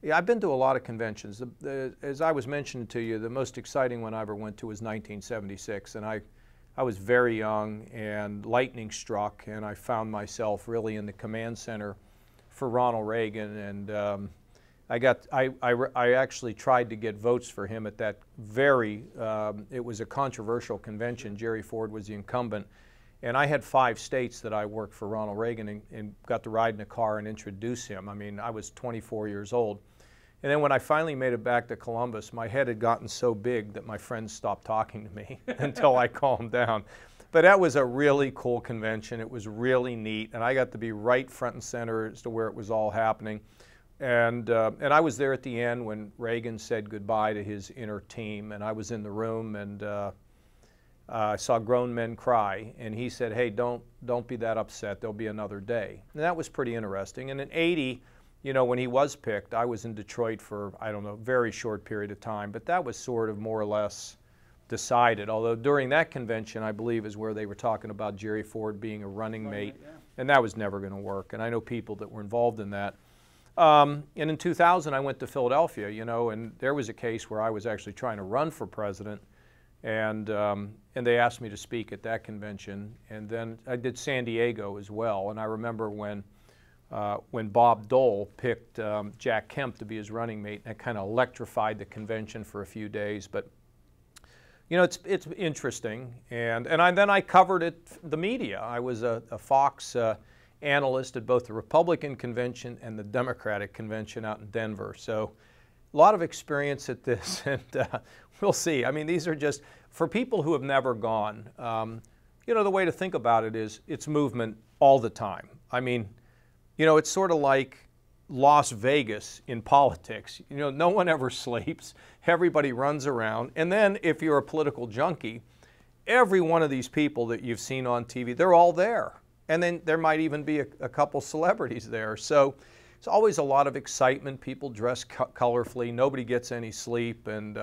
Yeah, I've been to a lot of conventions. As I was mentioning to you, the most exciting one I ever went to was 1976, and I was very young, and lightning struck, and I found myself really in the command center for Ronald Reagan, and I actually tried to get votes for him at that it was a controversial convention. Jerry Ford was the incumbent, and I had 5 states that I worked for Ronald Reagan and got to ride in a car and introduce him. I mean, I was 24 years old. And then when I finally made it back to Columbus, my head had gotten so big that my friends stopped talking to me until I calmed down. But that was a really cool convention. It was really neat, and I got to be right front and center as to where it was all happening. And I was there at the end when Reagan said goodbye to his inner team, and I was in the room, and I saw grown men cry, and he said, "Hey, don't be that upset. There'll be another day." And that was pretty interesting. And in '80, you know, when he was picked, I was in Detroit for, I don't know, a very short period of time, but that was sort of more or less decided. Although during that convention, I believe, is where they were talking about Jerry Ford being a running mate, yeah. And that was never going to work. And I know people that were involved in that. And in 2000, I went to Philadelphia, you know, and there was a case where I was actually trying to run for president, and they asked me to speak at that convention. And then I did San Diego as well. And I remember when Bob Dole picked Jack Kemp to be his running mate, and it kind of electrified the convention for a few days. But you know, it's interesting, and then I covered it, the media. I was a Fox analyst at both the Republican convention and the Democratic convention out in Denver. So a lot of experience at this, and we'll see. I mean, these are just, for people who have never gone, you know, the way to think about it is it's movement all the time. I mean, you know, it's sort of like Las Vegas in politics. You know, no one ever sleeps. Everybody runs around. And then if you're a political junkie, every one of these people that you've seen on TV, they're all there. And then there might even be a couple celebrities there. So it's always a lot of excitement. People dress colorfully. Nobody gets any sleep. And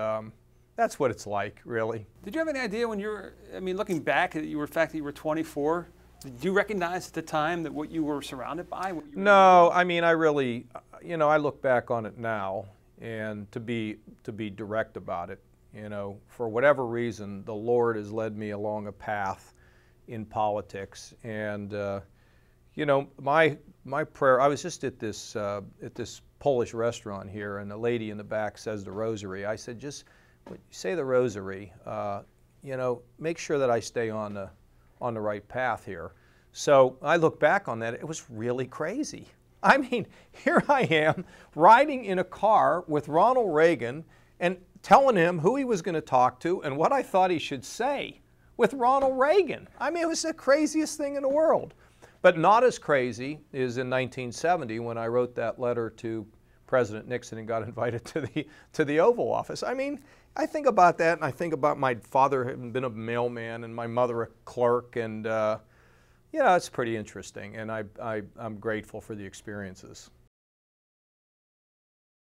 that's what it's like, really. Did you have any idea when you were, I mean, looking back at the fact that you were 24, did you recognize at the time that what you were surrounded by? No, I mean, I really, you know, I look back on it now, and to be direct about it, you know, for whatever reason, the Lord has led me along a path in politics, and you know, my prayer. I was just at this Polish restaurant here, and the lady in the back says the rosary. I said, just say the rosary. You know, make sure that I stay on the right path here. So I look back on that, it was really crazy. I mean, here I am riding in a car with Ronald Reagan and telling him who he was going to talk to and what I thought he should say with Ronald Reagan. I mean, it was the craziest thing in the world. But not as crazy is in 1970 when I wrote that letter to President Nixon and got invited to the Oval Office. I mean, I think about that, and I think about my father having been a mailman and my mother a clerk, and you know, it's pretty interesting, and I'm grateful for the experiences.